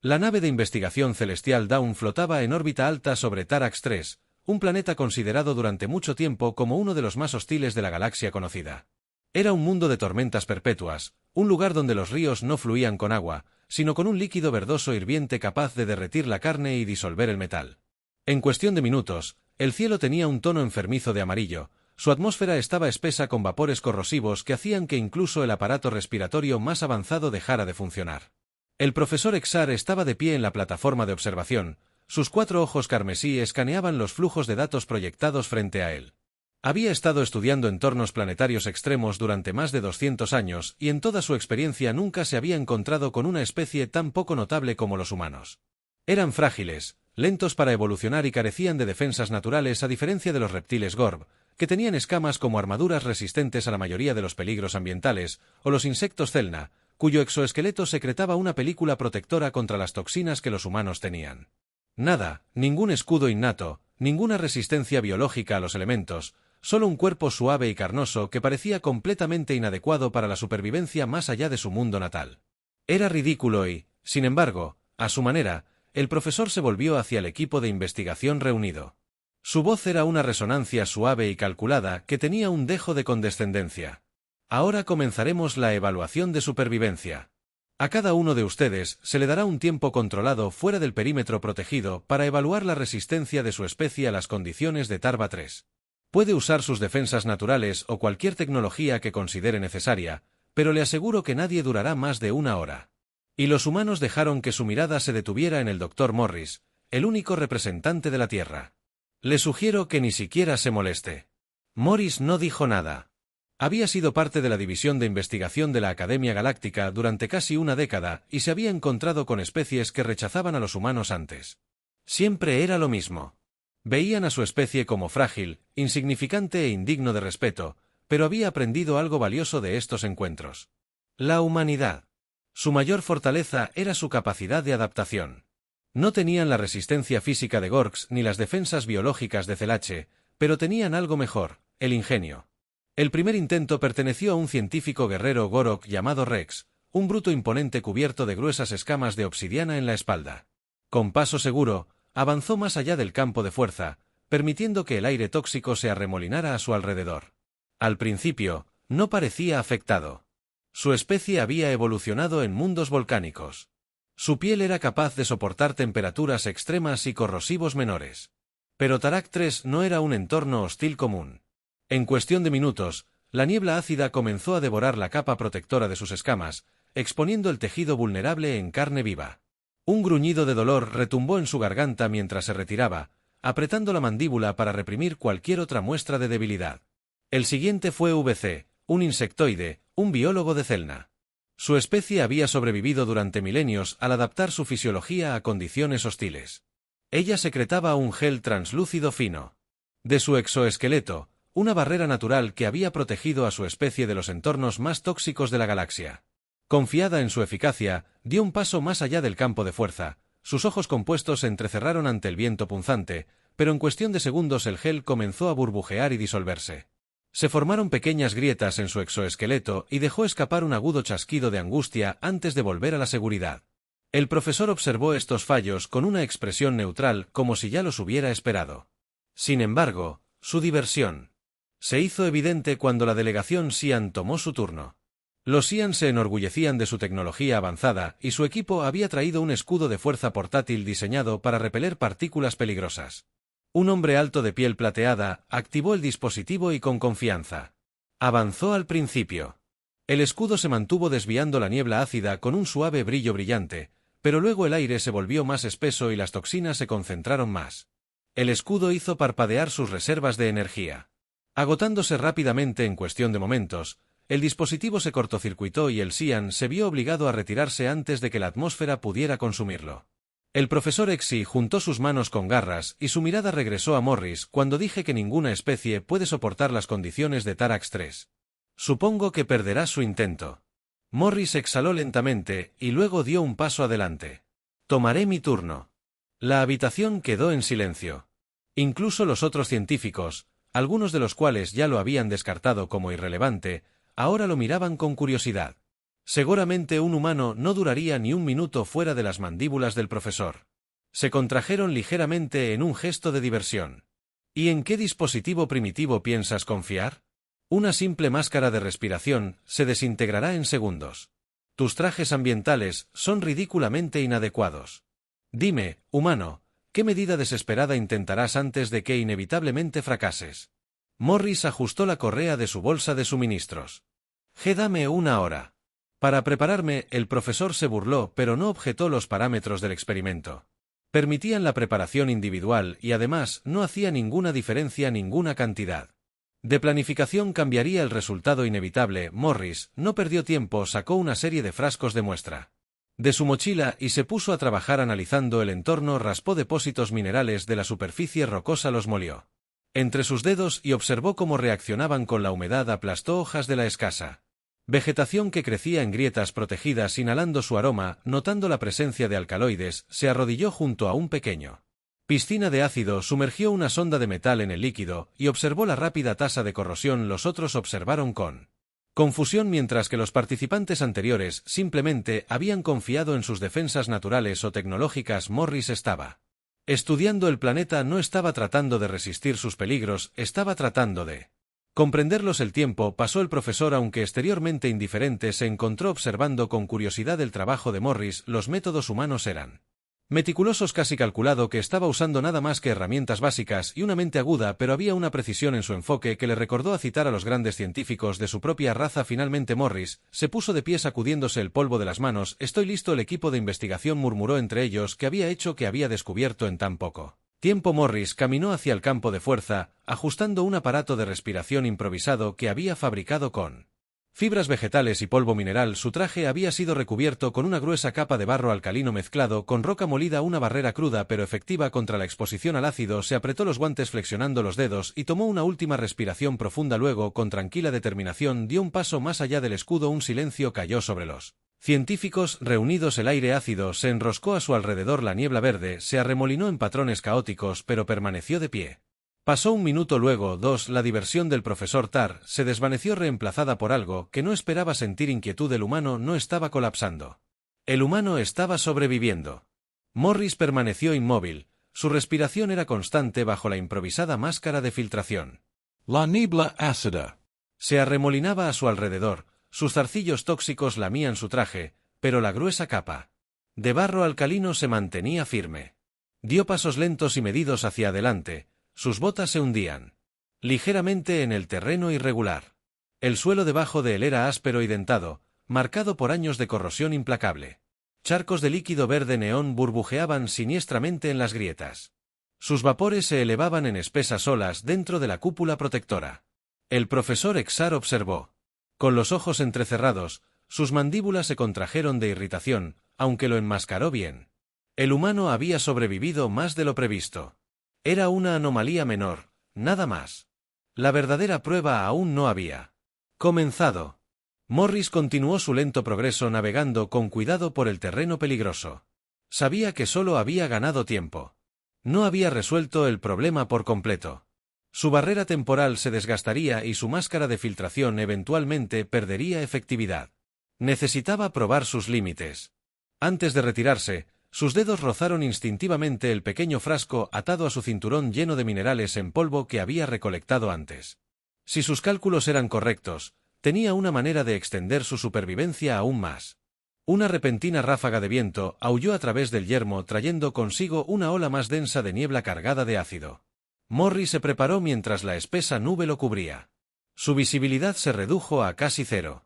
La nave de investigación celestial Dawn flotaba en órbita alta sobre Tarax 3, un planeta considerado durante mucho tiempo como uno de los más hostiles de la galaxia conocida. Era un mundo de tormentas perpetuas, un lugar donde los ríos no fluían con agua, sino con un líquido verdoso hirviente capaz de derretir la carne y disolver el metal. En cuestión de minutos, el cielo tenía un tono enfermizo de amarillo, su atmósfera estaba espesa con vapores corrosivos que hacían que incluso el aparato respiratorio más avanzado dejara de funcionar. El profesor Exar estaba de pie en la plataforma de observación, sus 4 ojos carmesí escaneaban los flujos de datos proyectados frente a él. Había estado estudiando entornos planetarios extremos durante más de 200 años y en toda su experiencia nunca se había encontrado con una especie tan poco notable como los humanos. Eran frágiles, lentos para evolucionar y carecían de defensas naturales a diferencia de los reptiles Gorb, que tenían escamas como armaduras resistentes a la mayoría de los peligros ambientales, o los insectos Celna, cuyo exoesqueleto secretaba una película protectora contra las toxinas que los humanos tenían. Nada, ningún escudo innato, ninguna resistencia biológica a los elementos, solo un cuerpo suave y carnoso que parecía completamente inadecuado para la supervivencia más allá de su mundo natal. Era ridículo y, sin embargo, a su manera, el profesor se volvió hacia el equipo de investigación reunido. Su voz era una resonancia suave y calculada que tenía un dejo de condescendencia. Ahora comenzaremos la evaluación de supervivencia. A cada uno de ustedes se le dará un tiempo controlado fuera del perímetro protegido para evaluar la resistencia de su especie a las condiciones de Tarva 3. Puede usar sus defensas naturales o cualquier tecnología que considere necesaria, pero le aseguro que nadie durará más de 1 hora. Y los humanos dejaron que su mirada se detuviera en el Dr. Morris, el único representante de la Tierra. Le sugiero que ni siquiera se moleste. Morris no dijo nada. Había sido parte de la división de investigación de la Academia Galáctica durante casi 1 década y se había encontrado con especies que rechazaban a los humanos antes. Siempre era lo mismo. Veían a su especie como frágil, insignificante e indigno de respeto, pero había aprendido algo valioso de estos encuentros. La humanidad. Su mayor fortaleza era su capacidad de adaptación. No tenían la resistencia física de Gorks ni las defensas biológicas de Celache, pero tenían algo mejor, el ingenio. El primer intento perteneció a un científico guerrero Gorok llamado Rex, un bruto imponente cubierto de gruesas escamas de obsidiana en la espalda. Con paso seguro, avanzó más allá del campo de fuerza, permitiendo que el aire tóxico se arremolinara a su alrededor. Al principio, no parecía afectado. Su especie había evolucionado en mundos volcánicos. Su piel era capaz de soportar temperaturas extremas y corrosivos menores. Pero Tarak 3 no era un entorno hostil común. En cuestión de minutos, la niebla ácida comenzó a devorar la capa protectora de sus escamas, exponiendo el tejido vulnerable en carne viva. Un gruñido de dolor retumbó en su garganta mientras se retiraba, apretando la mandíbula para reprimir cualquier otra muestra de debilidad. El siguiente fue VC, un insectoide, un biólogo de Celna. Su especie había sobrevivido durante milenios al adaptar su fisiología a condiciones hostiles. Ella secretaba un gel translúcido fino. De su exoesqueleto, una barrera natural que había protegido a su especie de los entornos más tóxicos de la galaxia. Confiada en su eficacia, dio un paso más allá del campo de fuerza, sus ojos compuestos se entrecerraron ante el viento punzante, pero en cuestión de segundos el gel comenzó a burbujear y disolverse. Se formaron pequeñas grietas en su exoesqueleto y dejó escapar un agudo chasquido de angustia antes de volver a la seguridad. El profesor observó estos fallos con una expresión neutral como si ya los hubiera esperado. Sin embargo, su diversión se hizo evidente cuando la delegación Xian tomó su turno. Los Xian se enorgullecían de su tecnología avanzada y su equipo había traído un escudo de fuerza portátil diseñado para repeler partículas peligrosas. Un hombre alto de piel plateada activó el dispositivo y con confianza avanzó al principio. El escudo se mantuvo desviando la niebla ácida con un suave brillo brillante, pero luego el aire se volvió más espeso y las toxinas se concentraron más. El escudo hizo parpadear sus reservas de energía. Agotándose rápidamente en cuestión de momentos, el dispositivo se cortocircuitó y el Xian se vio obligado a retirarse antes de que la atmósfera pudiera consumirlo. El profesor Exi juntó sus manos con garras y su mirada regresó a Morris cuando dije que ninguna especie puede soportar las condiciones de Tarax 3. Supongo que perderá su intento. Morris exhaló lentamente y luego dio un paso adelante. Tomaré mi turno. La habitación quedó en silencio. Incluso los otros científicos, algunos de los cuales ya lo habían descartado como irrelevante, ahora lo miraban con curiosidad. Seguramente un humano no duraría ni un minuto fuera de las mandíbulas del profesor. Se contrajeron ligeramente en un gesto de diversión. ¿Y en qué dispositivo primitivo piensas confiar? Una simple máscara de respiración se desintegrará en segundos. Tus trajes ambientales son ridículamente inadecuados. Dime, humano, ¿qué medida desesperada intentarás antes de que inevitablemente fracases? Morris ajustó la correa de su bolsa de suministros. Dame una hora. Para prepararme, el profesor se burló, pero no objetó los parámetros del experimento. Permitían la preparación individual y además no hacía ninguna diferencia ninguna cantidad. De planificación cambiaría el resultado inevitable. Morris no perdió tiempo, sacó una serie de frascos de muestra de su mochila y se puso a trabajar analizando el entorno. Raspó depósitos minerales de la superficie rocosa, los molió entre sus dedos y observó cómo reaccionaban con la humedad. Aplastó hojas de la escasa vegetación que crecía en grietas protegidas, inhalando su aroma, notando la presencia de alcaloides. Se arrodilló junto a un pequeño piscina de ácido, sumergió una sonda de metal en el líquido y observó la rápida tasa de corrosión. Los otros observaron con confusión mientras que los participantes anteriores simplemente habían confiado en sus defensas naturales o tecnológicas. Morris estaba estudiando el planeta, no estaba tratando de resistir sus peligros, estaba tratando de comprenderlos. El tiempo pasó. El profesor, aunque exteriormente indiferente, se encontró observando con curiosidad el trabajo de Morris. Los métodos humanos eran meticulosos, casi calculado, que estaba usando nada más que herramientas básicas y una mente aguda, pero había una precisión en su enfoque que le recordó a citar a los grandes científicos de su propia raza. Finalmente Morris se puso de pie sacudiéndose el polvo de las manos. Estoy listo. El equipo de investigación murmuró entre ellos que había hecho, que había descubierto en tan poco tiempo. Morris caminó hacia el campo de fuerza, ajustando un aparato de respiración improvisado que había fabricado con fibras vegetales y polvo mineral. Su traje había sido recubierto con una gruesa capa de barro alcalino mezclado con roca molida, una barrera cruda pero efectiva contra la exposición al ácido. Se apretó los guantes flexionando los dedos y tomó una última respiración profunda. Luego, con tranquila determinación, dio un paso más allá del escudo. Un silencio cayó sobre los científicos reunidos. El aire ácido se enroscó a su alrededor. La niebla verde se arremolinó en patrones caóticos, pero permaneció de pie. Pasó un minuto, luego dos. La diversión del profesor Tar se desvaneció, reemplazada por algo que no esperaba sentir: inquietud. El humano no estaba colapsando. El humano estaba sobreviviendo. Morris permaneció inmóvil. Su respiración era constante bajo la improvisada máscara de filtración. La niebla ácida se arremolinaba a su alrededor. Sus zarcillos tóxicos lamían su traje, pero la gruesa capa de barro alcalino se mantenía firme. Dio pasos lentos y medidos hacia adelante. Sus botas se hundían ligeramente en el terreno irregular. El suelo debajo de él era áspero y dentado, marcado por años de corrosión implacable. Charcos de líquido verde neón burbujeaban siniestramente en las grietas. Sus vapores se elevaban en espesas olas dentro de la cúpula protectora. El profesor Exar observó. Con los ojos entrecerrados, sus mandíbulas se contrajeron de irritación, aunque lo enmascaró bien. El humano había sobrevivido más de lo previsto. Era una anomalía menor, nada más. La verdadera prueba aún no había comenzado. Morris continuó su lento progreso, navegando con cuidado por el terreno peligroso. Sabía que solo había ganado tiempo. No había resuelto el problema por completo. Su barrera temporal se desgastaría y su máscara de filtración eventualmente perdería efectividad. Necesitaba probar sus límites. Antes de retirarse, sus dedos rozaron instintivamente el pequeño frasco atado a su cinturón lleno de minerales en polvo que había recolectado antes. Si sus cálculos eran correctos, tenía una manera de extender su supervivencia aún más. Una repentina ráfaga de viento aulló a través del yermo, trayendo consigo una ola más densa de niebla cargada de ácido. Morris se preparó mientras la espesa nube lo cubría. Su visibilidad se redujo a casi cero.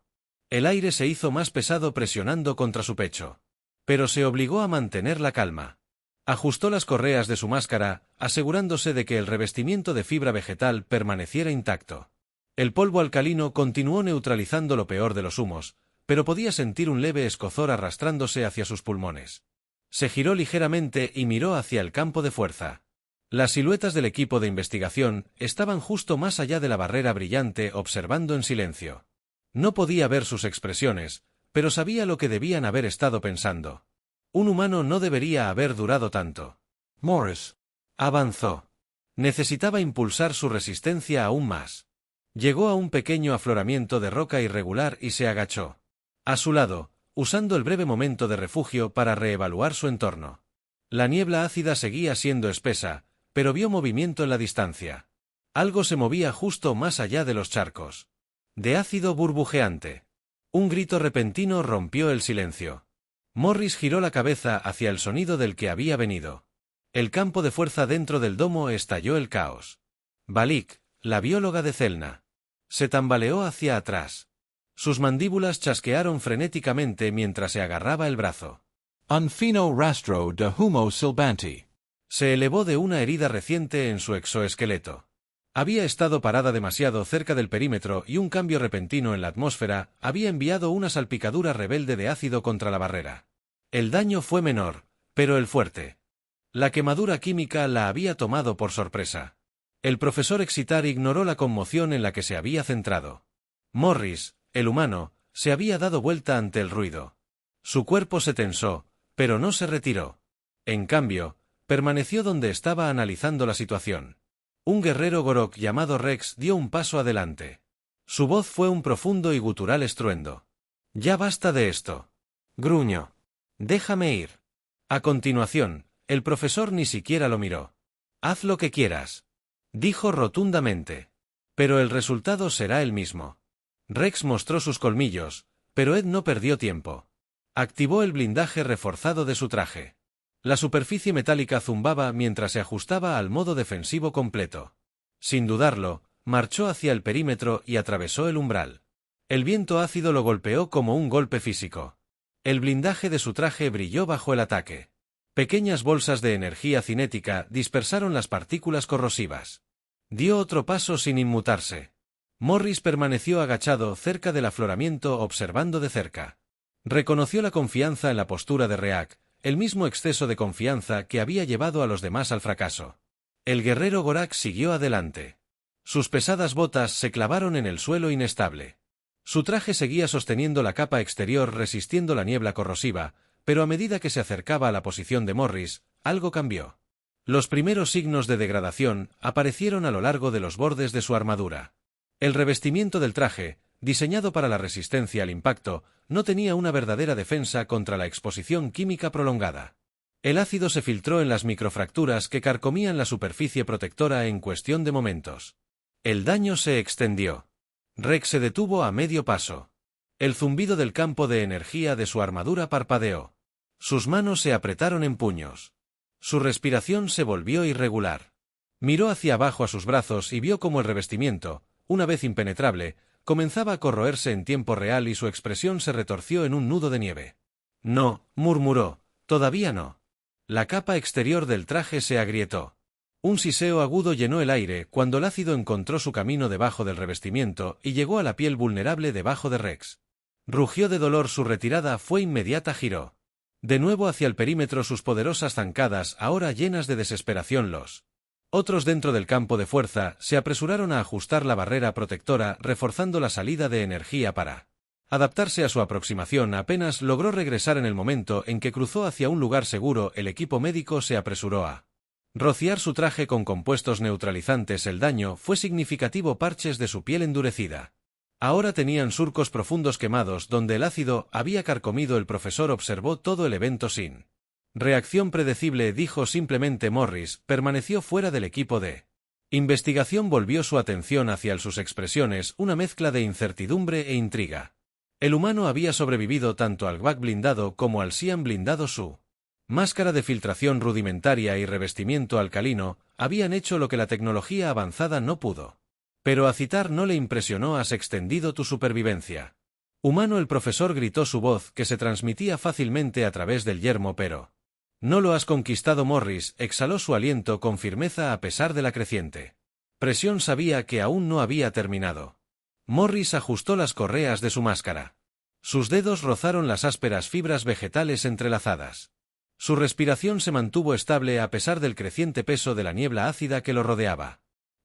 El aire se hizo más pesado presionando contra su pecho. Pero se obligó a mantener la calma. Ajustó las correas de su máscara, asegurándose de que el revestimiento de fibra vegetal permaneciera intacto. El polvo alcalino continuó neutralizando lo peor de los humos, pero podía sentir un leve escozor arrastrándose hacia sus pulmones. Se giró ligeramente y miró hacia el campo de fuerza. Las siluetas del equipo de investigación estaban justo más allá de la barrera brillante, observando en silencio. No podía ver sus expresiones, pero sabía lo que debían haber estado pensando. Un humano no debería haber durado tanto. Morris avanzó. Necesitaba impulsar su resistencia aún más. Llegó a un pequeño afloramiento de roca irregular y se agachó. A su lado, usando el breve momento de refugio para reevaluar su entorno. La niebla ácida seguía siendo espesa, pero vio movimiento en la distancia. Algo se movía justo más allá de los charcos. De ácido burbujeante. Un grito repentino rompió el silencio. Morris giró la cabeza hacia el sonido del que había venido. El campo de fuerza dentro del domo estalló el caos. Balik, la bióloga de Celna, se tambaleó hacia atrás. Sus mandíbulas chasquearon frenéticamente mientras se agarraba el brazo. Un fino rastro de humo silbanti. Se elevó de una herida reciente en su exoesqueleto. Había estado parada demasiado cerca del perímetro y un cambio repentino en la atmósfera había enviado una salpicadura rebelde de ácido contra la barrera. El daño fue menor, pero el fuerte. La quemadura química la había tomado por sorpresa. El profesor Excitar ignoró la conmoción en la que se había centrado. Morris, el humano, se había dado vuelta ante el ruido. Su cuerpo se tensó, pero no se retiró. En cambio, permaneció donde estaba analizando la situación. Un guerrero Gorok llamado Rex dio un paso adelante. Su voz fue un profundo y gutural estruendo. «Ya basta de esto», gruñó. «Déjame ir». A continuación, el profesor ni siquiera lo miró. «Haz lo que quieras», dijo rotundamente. «Pero el resultado será el mismo». Rex mostró sus colmillos, pero Ed no perdió tiempo. Activó el blindaje reforzado de su traje. La superficie metálica zumbaba mientras se ajustaba al modo defensivo completo. Sin dudarlo, marchó hacia el perímetro y atravesó el umbral. El viento ácido lo golpeó como un golpe físico. El blindaje de su traje brilló bajo el ataque. Pequeñas bolsas de energía cinética dispersaron las partículas corrosivas. Dio otro paso sin inmutarse. Morris permaneció agachado cerca del afloramiento observando de cerca. Reconoció la confianza en la postura de Reak, el mismo exceso de confianza que había llevado a los demás al fracaso. El guerrero Gorak siguió adelante. Sus pesadas botas se clavaron en el suelo inestable. Su traje seguía sosteniendo la capa exterior resistiendo la niebla corrosiva, pero a medida que se acercaba a la posición de Morris, algo cambió. Los primeros signos de degradación aparecieron a lo largo de los bordes de su armadura. El revestimiento del traje, diseñado para la resistencia al impacto, no tenía una verdadera defensa contra la exposición química prolongada. El ácido se filtró en las microfracturas que carcomían la superficie protectora en cuestión de momentos. El daño se extendió. Rex se detuvo a medio paso. El zumbido del campo de energía de su armadura parpadeó. Sus manos se apretaron en puños. Su respiración se volvió irregular. Miró hacia abajo a sus brazos y vio cómo el revestimiento, una vez impenetrable, comenzaba a corroerse en tiempo real y su expresión se retorció en un nudo de nieve. «No», murmuró, «todavía no». La capa exterior del traje se agrietó. Un siseo agudo llenó el aire cuando el ácido encontró su camino debajo del revestimiento y llegó a la piel vulnerable debajo de Rex. Rugió de dolor, su retirada fue inmediata, giró. De nuevo hacia el perímetro, sus poderosas zancadas ahora llenas de desesperación. Los otros dentro del campo de fuerza se apresuraron a ajustar la barrera protectora, reforzando la salida de energía para adaptarse a su aproximación. Apenas logró regresar en el momento en que cruzó hacia un lugar seguro. El equipo médico se apresuró a rociar su traje con compuestos neutralizantes. El daño fue significativo, parches de su piel endurecida ahora tenían surcos profundos quemados donde el ácido había carcomido. El profesor observó todo el evento sin reacción predecible, dijo simplemente. Morris permaneció fuera del equipo de investigación. Volvió su atención hacia sus expresiones, una mezcla de incertidumbre e intriga. El humano había sobrevivido tanto al GVAC blindado como al Siam blindado. Su máscara de filtración rudimentaria y revestimiento alcalino habían hecho lo que la tecnología avanzada no pudo. Pero a Citar no le impresionó. «Has extendido tu supervivencia. Humano», el profesor gritó, su voz que se transmitía fácilmente a través del yermo. «Pero no lo has conquistado». Morris exhaló su aliento con firmeza a pesar de la creciente presión. Sabía que aún no había terminado. Morris ajustó las correas de su máscara. Sus dedos rozaron las ásperas fibras vegetales entrelazadas. Su respiración se mantuvo estable a pesar del creciente peso de la niebla ácida que lo rodeaba.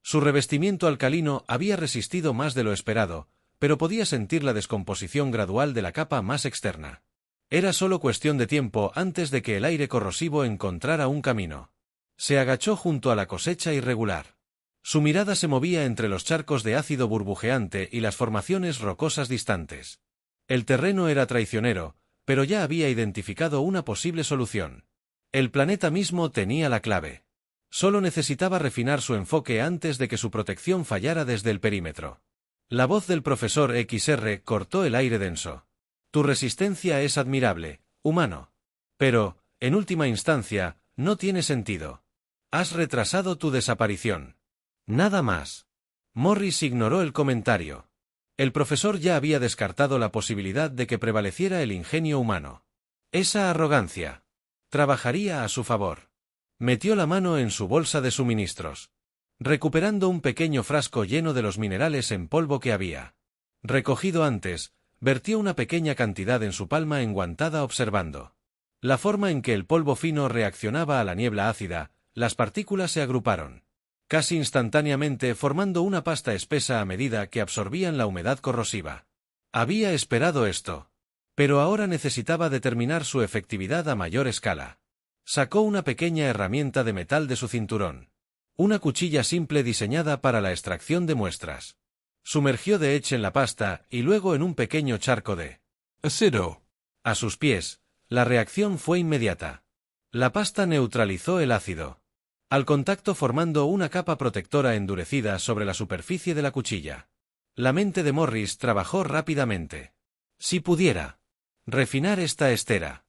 Su revestimiento alcalino había resistido más de lo esperado, pero podía sentir la descomposición gradual de la capa más externa. Era solo cuestión de tiempo antes de que el aire corrosivo encontrara un camino. Se agachó junto a la cosecha irregular. Su mirada se movía entre los charcos de ácido burbujeante y las formaciones rocosas distantes. El terreno era traicionero, pero ya había identificado una posible solución. El planeta mismo tenía la clave. Solo necesitaba refinar su enfoque antes de que su protección fallara desde el perímetro. La voz del profesor XR cortó el aire denso. Tu resistencia es admirable, humano. Pero, en última instancia, no tiene sentido. Has retrasado tu desaparición. Nada más. Morris ignoró el comentario. El profesor ya había descartado la posibilidad de que prevaleciera el ingenio humano. Esa arrogancia trabajaría a su favor. Metió la mano en su bolsa de suministros, recuperando un pequeño frasco lleno de los minerales en polvo que había recogido antes. Vertió una pequeña cantidad en su palma enguantada observando la forma en que el polvo fino reaccionaba a la niebla ácida. Las partículas se agruparon casi instantáneamente formando una pasta espesa a medida que absorbían la humedad corrosiva. Había esperado esto, pero ahora necesitaba determinar su efectividad a mayor escala. Sacó una pequeña herramienta de metal de su cinturón, una cuchilla simple diseñada para la extracción de muestras. Sumergió de Edge en la pasta y luego en un pequeño charco de ácido. A sus pies, la reacción fue inmediata. La pasta neutralizó el ácido al contacto formando una capa protectora endurecida sobre la superficie de la cuchilla. La mente de Morris trabajó rápidamente. Si pudiera refinar esta estera,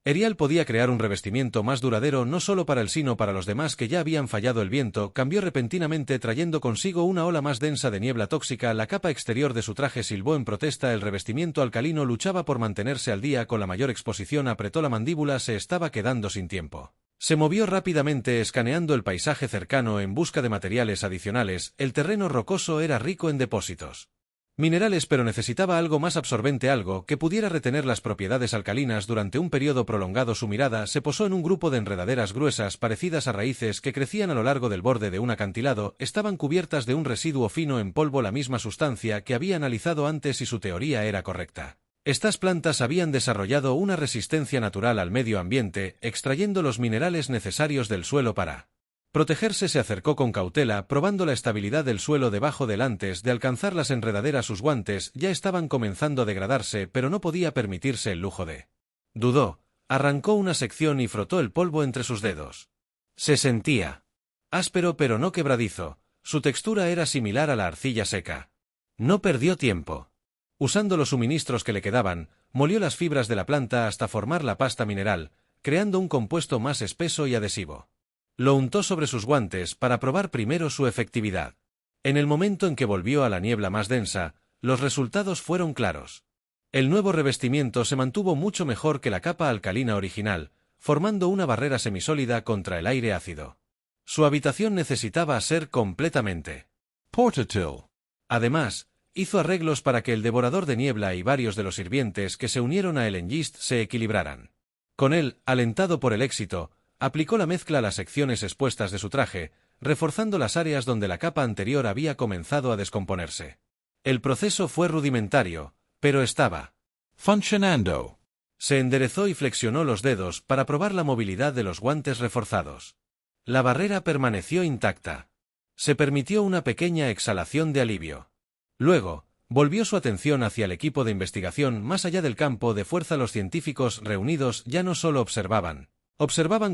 Erial podía crear un revestimiento más duradero no solo para él sino para los demás que ya habían fallado. El viento cambió repentinamente trayendo consigo una ola más densa de niebla tóxica. La capa exterior de su traje silbó en protesta. El revestimiento alcalino luchaba por mantenerse al día con la mayor exposición. Apretó la mandíbula, se estaba quedando sin tiempo. Se movió rápidamente escaneando el paisaje cercano en busca de materiales adicionales. El terreno rocoso era rico en depósitos minerales, pero necesitaba algo más absorbente, algo que pudiera retener las propiedades alcalinas durante un periodo prolongado. Su mirada se posó en un grupo de enredaderas gruesas parecidas a raíces que crecían a lo largo del borde de un acantilado. Estaban cubiertas de un residuo fino en polvo, la misma sustancia que había analizado antes, y su teoría era correcta. Estas plantas habían desarrollado una resistencia natural al medio ambiente, extrayendo los minerales necesarios del suelo para protegerse. Se acercó con cautela, probando la estabilidad del suelo debajo del. Antes de alcanzar las enredaderas, sus guantes ya estaban comenzando a degradarse, pero no podía permitirse el lujo de dudó. Arrancó una sección y frotó el polvo entre sus dedos. Se sentía áspero pero no quebradizo. Su textura era similar a la arcilla seca. No perdió tiempo. Usando los suministros que le quedaban, molió las fibras de la planta hasta formar la pasta mineral, creando un compuesto más espeso y adhesivo. Lo untó sobre sus guantes para probar primero su efectividad. En el momento en que volvió a la niebla más densa, los resultados fueron claros. El nuevo revestimiento se mantuvo mucho mejor que la capa alcalina original, formando una barrera semisólida contra el aire ácido. Su habitación necesitaba ser completamente portátil. Además, hizo arreglos para que el devorador de niebla y varios de los sirvientes que se unieron a Elengist se equilibraran. Con él, alentado por el éxito, aplicó la mezcla a las secciones expuestas de su traje, reforzando las áreas donde la capa anterior había comenzado a descomponerse. El proceso fue rudimentario, pero estaba funcionando. Se enderezó y flexionó los dedos para probar la movilidad de los guantes reforzados. La barrera permaneció intacta. Se permitió una pequeña exhalación de alivio. Luego, volvió su atención hacia el equipo de investigación. Más allá del campo de fuerza, los científicos reunidos ya no solo observaban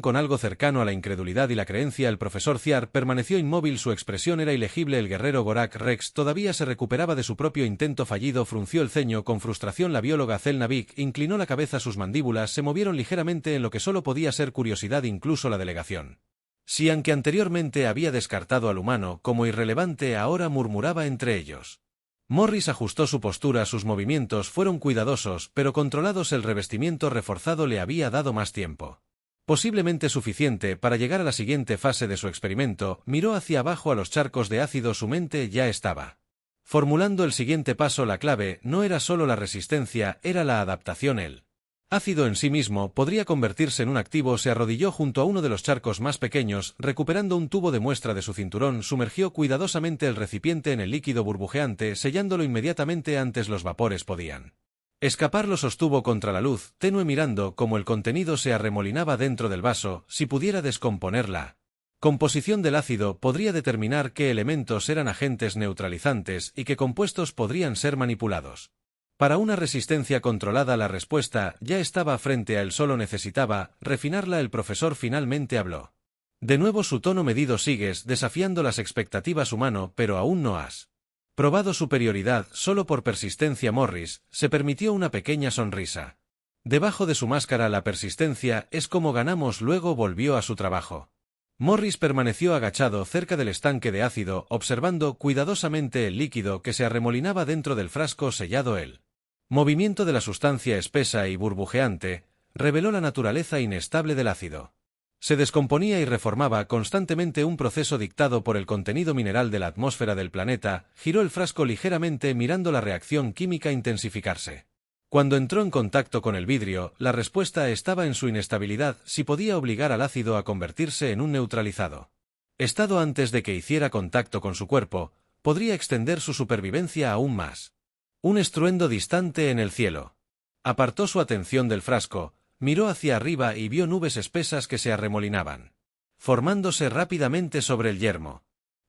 con algo cercano a la incredulidad y la creencia. El profesor Ciar permaneció inmóvil, su expresión era ilegible. El guerrero Gorak Rex todavía se recuperaba de su propio intento fallido, frunció el ceño con frustración. La bióloga Zelnavik inclinó la cabeza, sus mandíbulas se movieron ligeramente en lo que solo podía ser curiosidad. Incluso la delegación, si aunque anteriormente había descartado al humano como irrelevante, ahora murmuraba entre ellos. Morris ajustó su postura, sus movimientos fueron cuidadosos pero controlados. El revestimiento reforzado le había dado más tiempo, posiblemente suficiente para llegar a la siguiente fase de su experimento. Miró hacia abajo a los charcos de ácido, su mente ya estaba formulando el siguiente paso. La clave no era solo la resistencia, era la adaptación. El ácido en sí mismo podría convertirse en un activo. Se arrodilló junto a uno de los charcos más pequeños, recuperando un tubo de muestra de su cinturón, sumergió cuidadosamente el recipiente en el líquido burbujeante, sellándolo inmediatamente antes los vapores podían escapar. Lo sostuvo contra la luz tenue, mirando cómo el contenido se arremolinaba dentro del vaso. Si pudiera descomponer la composición del ácido, podría determinar qué elementos eran agentes neutralizantes y qué compuestos podrían ser manipulados. Para una resistencia controlada la respuesta ya estaba frente a él, solo necesitaba refinarla. El profesor finalmente habló. De nuevo su tono medido. Sigues desafiando las expectativas humano, pero aún no has probado superioridad. Solo por persistencia. Morris se permitió una pequeña sonrisa. Debajo de su máscara la persistencia es como ganamos. Luego volvió a su trabajo. Morris permaneció agachado cerca del estanque de ácido, observando cuidadosamente el líquido que se arremolinaba dentro del frasco sellado. El movimiento de la sustancia espesa y burbujeante reveló la naturaleza inestable del ácido. Se descomponía y reformaba constantemente, un proceso dictado por el contenido mineral de la atmósfera del planeta. Giró el frasco ligeramente mirando la reacción química intensificarse. Cuando entró en contacto con el vidrio, la respuesta estaba en su inestabilidad. Si podía obligar al ácido a convertirse en un neutralizado estado antes de que hiciera contacto con su cuerpo, podría extender su supervivencia aún más. Un estruendo distante en el cielo. Apartó su atención del frasco, miró hacia arriba y vio nubes espesas que se arremolinaban, formándose rápidamente sobre el yermo.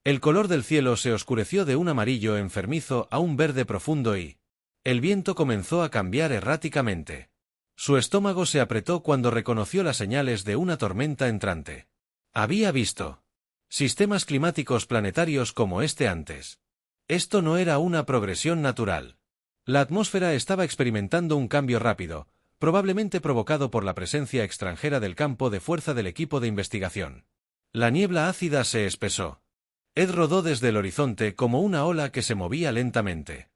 El color del cielo se oscureció de un amarillo enfermizo a un verde profundo y el viento comenzó a cambiar erráticamente. Su estómago se apretó cuando reconoció las señales de una tormenta entrante. Había visto sistemas climáticos planetarios como este antes. Esto no era una progresión natural. La atmósfera estaba experimentando un cambio rápido, probablemente provocado por la presencia extranjera del campo de fuerza del equipo de investigación. La niebla ácida se espesó. Ed rodó desde el horizonte como una ola que se movía lentamente.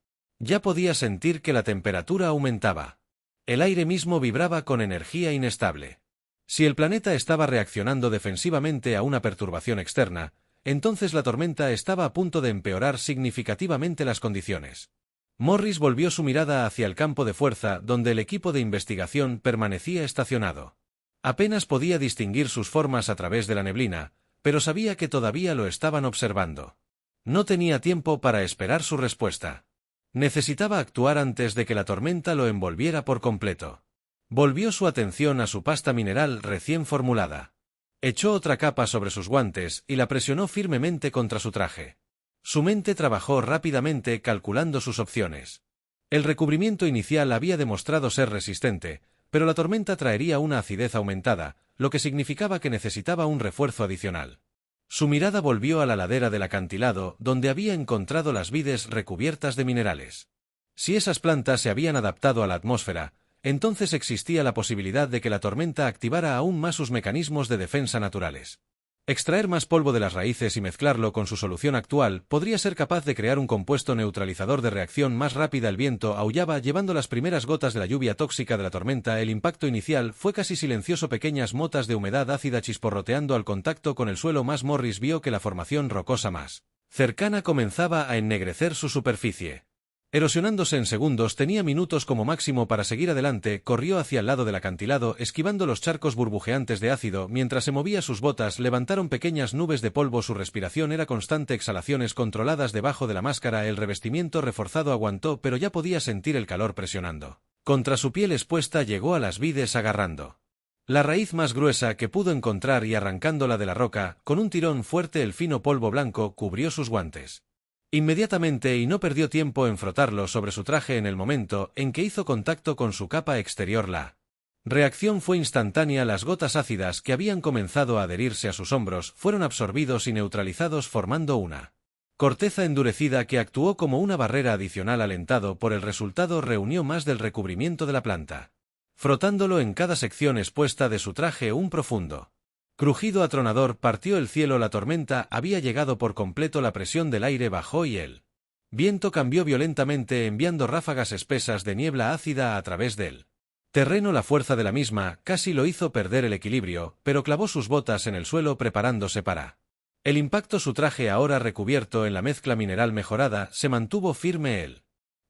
Ya podía sentir que la temperatura aumentaba. El aire mismo vibraba con energía inestable. Si el planeta estaba reaccionando defensivamente a una perturbación externa, entonces la tormenta estaba a punto de empeorar significativamente las condiciones. Morris volvió su mirada hacia el campo de fuerza donde el equipo de investigación permanecía estacionado. Apenas podía distinguir sus formas a través de la neblina, pero sabía que todavía lo estaban observando. No tenía tiempo para esperar su respuesta. Necesitaba actuar antes de que la tormenta lo envolviera por completo. Volvió su atención a su pasta mineral recién formulada. Echó otra capa sobre sus guantes y la presionó firmemente contra su traje. Su mente trabajó rápidamente calculando sus opciones. El recubrimiento inicial había demostrado ser resistente, pero la tormenta traería una acidez aumentada, lo que significaba que necesitaba un refuerzo adicional. Su mirada volvió a la ladera del acantilado donde había encontrado las vides recubiertas de minerales. Si esas plantas se habían adaptado a la atmósfera, entonces existía la posibilidad de que la tormenta activara aún más sus mecanismos de defensa naturales. Extraer más polvo de las raíces y mezclarlo con su solución actual podría ser capaz de crear un compuesto neutralizador de reacción más rápida. El viento aullaba llevando las primeras gotas de la lluvia tóxica de la tormenta. El impacto inicial fue casi silencioso, pequeñas motas de humedad ácida chisporroteando al contacto con el suelo. Morris vio que la formación rocosa más cercana comenzaba a ennegrecer su superficie. Erosionándose en segundos, tenía minutos como máximo para seguir adelante. Corrió hacia el lado del acantilado, esquivando los charcos burbujeantes de ácido. Mientras se movía, sus botas levantaron pequeñas nubes de polvo. Su respiración era constante, exhalaciones controladas debajo de la máscara. El revestimiento reforzado aguantó, pero ya podía sentir el calor presionando contra su piel expuesta. Llegó a las vides agarrando la raíz más gruesa que pudo encontrar y arrancándola de la roca. Con un tirón fuerte, el fino polvo blanco cubrió sus guantes inmediatamente y no perdió tiempo en frotarlo sobre su traje. En el momento en que hizo contacto con su capa exterior, la reacción fue instantánea. Las gotas ácidas que habían comenzado a adherirse a sus hombros fueron absorbidos y neutralizados, formando una corteza endurecida que actuó como una barrera adicional. Alentado por el resultado, reunió más del recubrimiento de la planta, frotándolo en cada sección expuesta de su traje. Un profundo crujido atronador partió el cielo. La tormenta había llegado por completo. La presión del aire bajó y el viento cambió violentamente, enviando ráfagas espesas de niebla ácida a través del terreno. La fuerza de la misma casi lo hizo perder el equilibrio, pero clavó sus botas en el suelo preparándose para el impacto. Su traje, ahora recubierto en la mezcla mineral mejorada, se mantuvo firme. El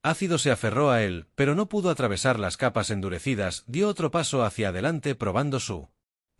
ácido se aferró a él, pero no pudo atravesar las capas endurecidas. Dio otro paso hacia adelante probando su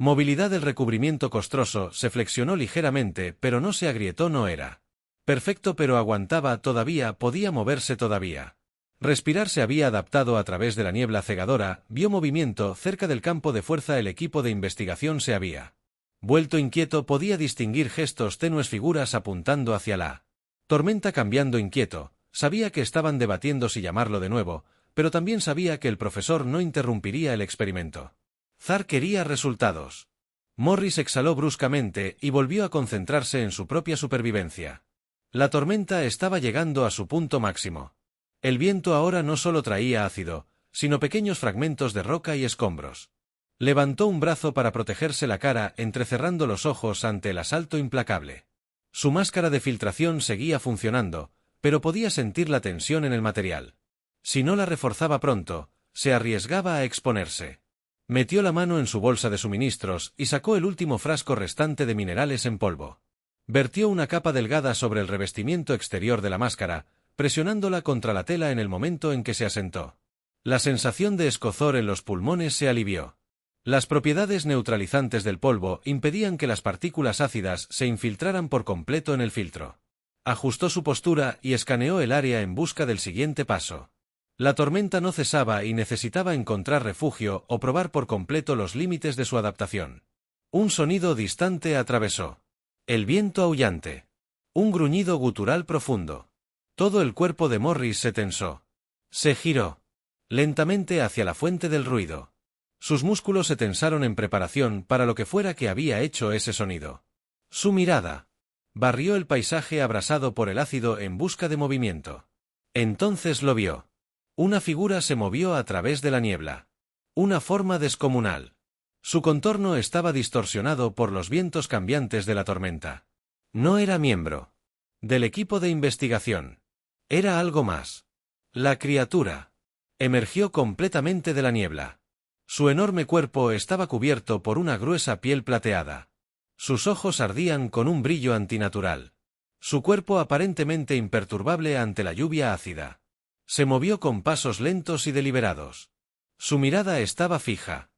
movilidad. El recubrimiento costroso se flexionó ligeramente, pero no se agrietó. No era perfecto, pero aguantaba. Todavía podía moverse. Todavía respirar. Se había adaptado a través de la niebla cegadora. Vio movimiento cerca del campo de fuerza. El equipo de investigación se había vuelto inquieto. Podía distinguir gestos tenues, figuras apuntando hacia la tormenta. Cambiando inquieto, sabía que estaban debatiendo si llamarlo de nuevo, pero también sabía que el profesor no interrumpiría el experimento. Zar quería resultados. Morris exhaló bruscamente y volvió a concentrarse en su propia supervivencia. La tormenta estaba llegando a su punto máximo. El viento ahora no solo traía ácido, sino pequeños fragmentos de roca y escombros. Levantó un brazo para protegerse la cara, entrecerrando los ojos ante el asalto implacable. Su máscara de filtración seguía funcionando, pero podía sentir la tensión en el material. Si no la reforzaba pronto, se arriesgaba a exponerse. Metió la mano en su bolsa de suministros y sacó el último frasco restante de minerales en polvo. Vertió una capa delgada sobre el revestimiento exterior de la máscara, presionándola contra la tela en el momento en que se asentó. La sensación de escozor en los pulmones se alivió. Las propiedades neutralizantes del polvo impedían que las partículas ácidas se infiltraran por completo en el filtro. Ajustó su postura y escaneó el área en busca del siguiente paso. La tormenta no cesaba y necesitaba encontrar refugio o probar por completo los límites de su adaptación. Un sonido distante atravesó. El viento aullante. Un gruñido gutural profundo. Todo el cuerpo de Morris se tensó. Se giró lentamente hacia la fuente del ruido. Sus músculos se tensaron en preparación para lo que fuera que había hecho ese sonido. Su mirada barrió el paisaje abrasado por el ácido en busca de movimiento. Entonces lo vio. Una figura se movió a través de la niebla. Una forma descomunal. Su contorno estaba distorsionado por los vientos cambiantes de la tormenta. No era miembro del equipo de investigación. Era algo más. La criatura emergió completamente de la niebla. Su enorme cuerpo estaba cubierto por una gruesa piel plateada. Sus ojos ardían con un brillo antinatural. Su cuerpo aparentemente imperturbable ante la lluvia ácida. Se movió con pasos lentos y deliberados. Su mirada estaba fija.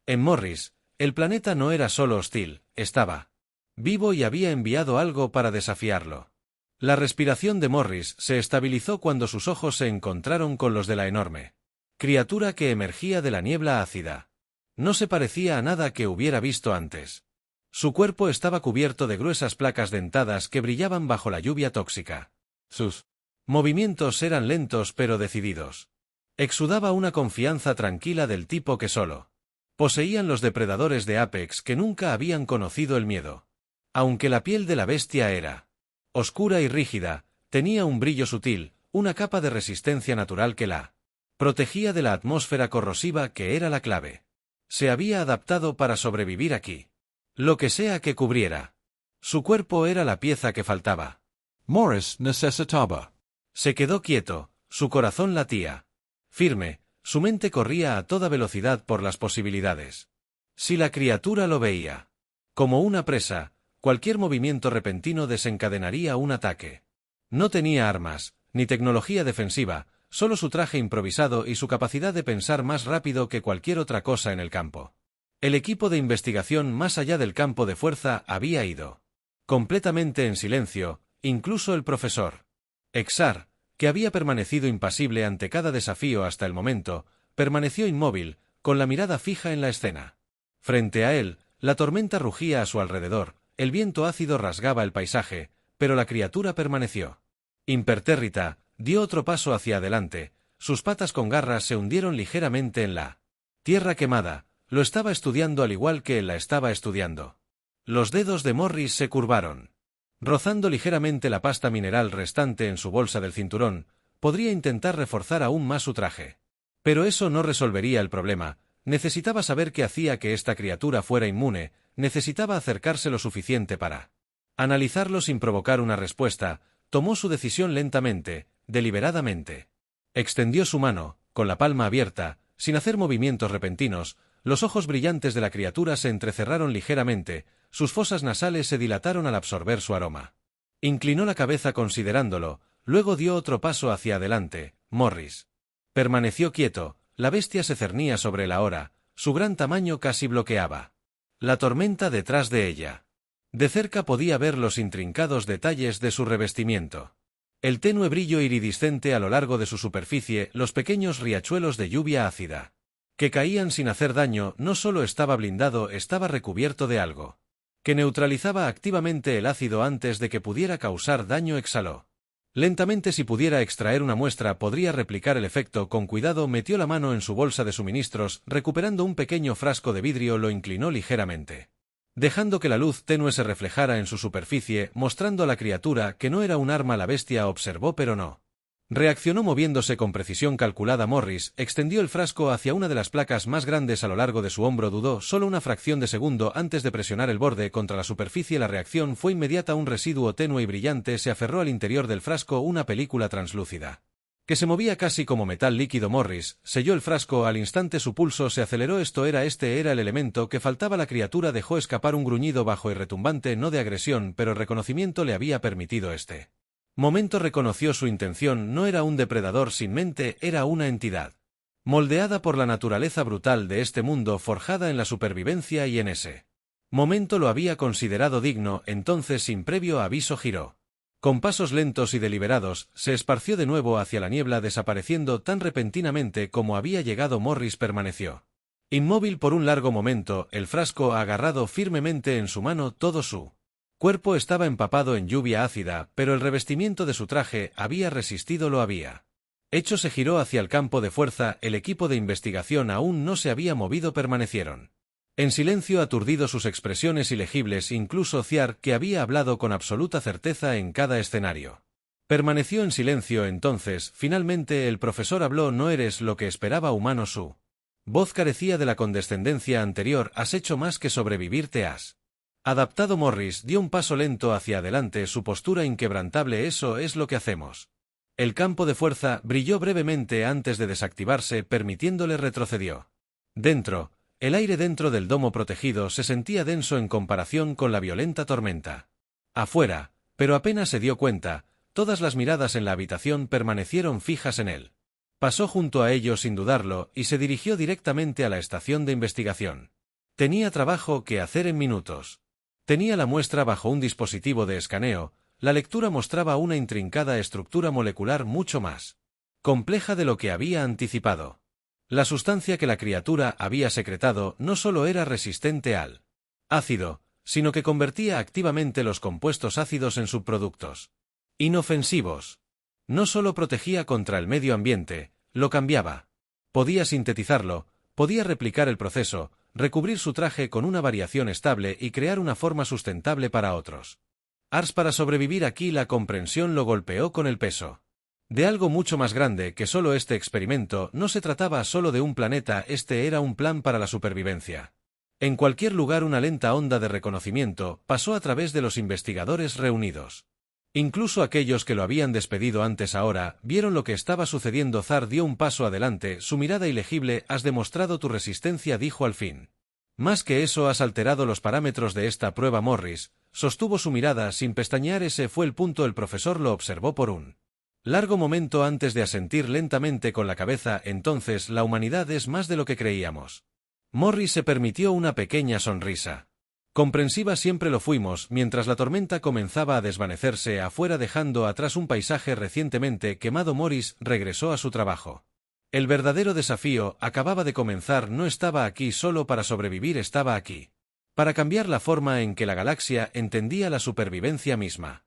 En Morris, el planeta no era solo hostil, estaba vivo y había enviado algo para desafiarlo. La respiración de Morris se estabilizó cuando sus ojos se encontraron con los de la enorme criatura que emergía de la niebla ácida. No se parecía a nada que hubiera visto antes. Su cuerpo estaba cubierto de gruesas placas dentadas que brillaban bajo la lluvia tóxica. Sus movimientos eran lentos pero decididos. Exudaba una confianza tranquila del tipo que solo poseían los depredadores de Apex que nunca habían conocido el miedo. Aunque la piel de la bestia era oscura y rígida, tenía un brillo sutil, una capa de resistencia natural que la protegía de la atmósfera corrosiva que era la clave. Se había adaptado para sobrevivir aquí. Lo que sea que cubriera. Su cuerpo era la pieza que faltaba. Morris necesitaba. Se quedó quieto, su corazón latía firme, su mente corría a toda velocidad por las posibilidades. Si la criatura lo veía como una presa, cualquier movimiento repentino desencadenaría un ataque. No tenía armas, ni tecnología defensiva, solo su traje improvisado y su capacidad de pensar más rápido que cualquier otra cosa en el campo. El equipo de investigación más allá del campo de fuerza había ido. Completamente en silencio, incluso el profesor Exar, que había permanecido impasible ante cada desafío hasta el momento, permaneció inmóvil, con la mirada fija en la escena. Frente a él, la tormenta rugía a su alrededor, el viento ácido rasgaba el paisaje, pero la criatura permaneció impertérrita. Dio otro paso hacia adelante, sus patas con garras se hundieron ligeramente en la tierra quemada, lo estaba estudiando al igual que él la estaba estudiando. Los dedos de Morris se curvaron. Rozando ligeramente la pasta mineral restante en su bolsa del cinturón, podría intentar reforzar aún más su traje. Pero eso no resolvería el problema, necesitaba saber qué hacía que esta criatura fuera inmune, necesitaba acercarse lo suficiente para analizarlo sin provocar una respuesta. Tomó su decisión lentamente, deliberadamente. Extendió su mano, con la palma abierta, sin hacer movimientos repentinos. Los ojos brillantes de la criatura se entrecerraron ligeramente, sus fosas nasales se dilataron al absorber su aroma. Inclinó la cabeza considerándolo, luego dio otro paso hacia adelante. Morris permaneció quieto, la bestia se cernía sobre la hora, su gran tamaño casi bloqueaba la tormenta detrás de ella. De cerca podía ver los intrincados detalles de su revestimiento. El tenue brillo iridiscente a lo largo de su superficie, los pequeños riachuelos de lluvia ácida que caían sin hacer daño. No solo estaba blindado, estaba recubierto de algo que neutralizaba activamente el ácido antes de que pudiera causar daño. Exhaló Lentamente, si pudiera extraer una muestra podría replicar el efecto. Con cuidado metió la mano en su bolsa de suministros, recuperando un pequeño frasco de vidrio, lo inclinó ligeramente, dejando que la luz tenue se reflejara en su superficie, mostrando a la criatura que no era un arma. La bestia observó pero no reaccionó. Moviéndose con precisión calculada, Morris extendió el frasco hacia una de las placas más grandes a lo largo de su hombro. Dudó solo una fracción de segundo antes de presionar el borde contra la superficie. La reacción fue inmediata. Un residuo tenue y brillante se aferró al interior del frasco, una película translúcida que se movía casi como metal líquido. Morris selló el frasco. Al instante su pulso se aceleró. Este era el elemento que faltaba. La criatura dejó escapar un gruñido bajo y retumbante, no de agresión, pero el reconocimiento le había permitido este momento. Reconoció su intención. No era un depredador sin mente, era una entidad moldeada por la naturaleza brutal de este mundo, forjada en la supervivencia, y en ese momento lo había considerado digno. Entonces, sin previo aviso, giró con pasos lentos y deliberados, se esparció de nuevo hacia la niebla, desapareciendo tan repentinamente como había llegado. Morris permaneció inmóvil por un largo momento, el frasco agarrado firmemente en su mano. Todo su cuerpo estaba empapado en lluvia ácida, pero el revestimiento de su traje había resistido. Lo había hecho. Se giró hacia el campo de fuerza. El equipo de investigación aún no se había movido. Permanecieron en silencio, aturdidos, sus expresiones ilegibles. Incluso Ciar, que había hablado con absoluta certeza en cada escenario, permaneció en silencio. Entonces, finalmente, el profesor habló. No eres lo que esperaba, humano. Su voz carecía de la condescendencia anterior. Has hecho más que sobrevivir, te has adaptado. Morris dio un paso lento hacia adelante, su postura inquebrantable. Eso es lo que hacemos. El campo de fuerza brilló brevemente antes de desactivarse, permitiéndole retrocedió. Dentro, el aire dentro del domo protegido se sentía denso en comparación con la violenta tormenta afuera, pero apenas se dio cuenta, todas las miradas en la habitación permanecieron fijas en él. Pasó junto a ellos sin dudarlo y se dirigió directamente a la estación de investigación. Tenía trabajo que hacer en minutos. Tenía la muestra bajo un dispositivo de escaneo. La lectura mostraba una intrincada estructura molecular mucho más compleja de lo que había anticipado. La sustancia que la criatura había secretado no solo era resistente al ácido, sino que convertía activamente los compuestos ácidos en subproductos inofensivos. No solo protegía contra el medio ambiente, lo cambiaba. Podía sintetizarlo, podía replicar el proceso, recubrir su traje con una variación estable y crear una forma sustentable para otros. Para sobrevivir aquí. La comprensión lo golpeó con el peso de algo mucho más grande que solo este experimento. No se trataba solo de un planeta, este era un plan para la supervivencia. En cualquier lugar. Una lenta onda de reconocimiento pasó a través de los investigadores reunidos. Incluso aquellos que lo habían despedido antes ahora vieron lo que estaba sucediendo. Zar dio un paso adelante, su mirada ilegible. Has demostrado tu resistencia, dijo al fin. Más que eso, has alterado los parámetros de esta prueba. Morris sostuvo su mirada sin pestañear. Ese fue el punto. El profesor lo observó por un largo momento antes de asentir lentamente con la cabeza. Entonces, la humanidad es más de lo que creíamos. Morris se permitió una pequeña sonrisa. Comprensiva. Siempre lo fuimos. Mientras la tormenta comenzaba a desvanecerse afuera, dejando atrás un paisaje recientemente quemado, Morris regresó a su trabajo. El verdadero desafío acababa de comenzar. No estaba aquí solo para sobrevivir, estaba aquí para cambiar la forma en que la galaxia entendía la supervivencia misma.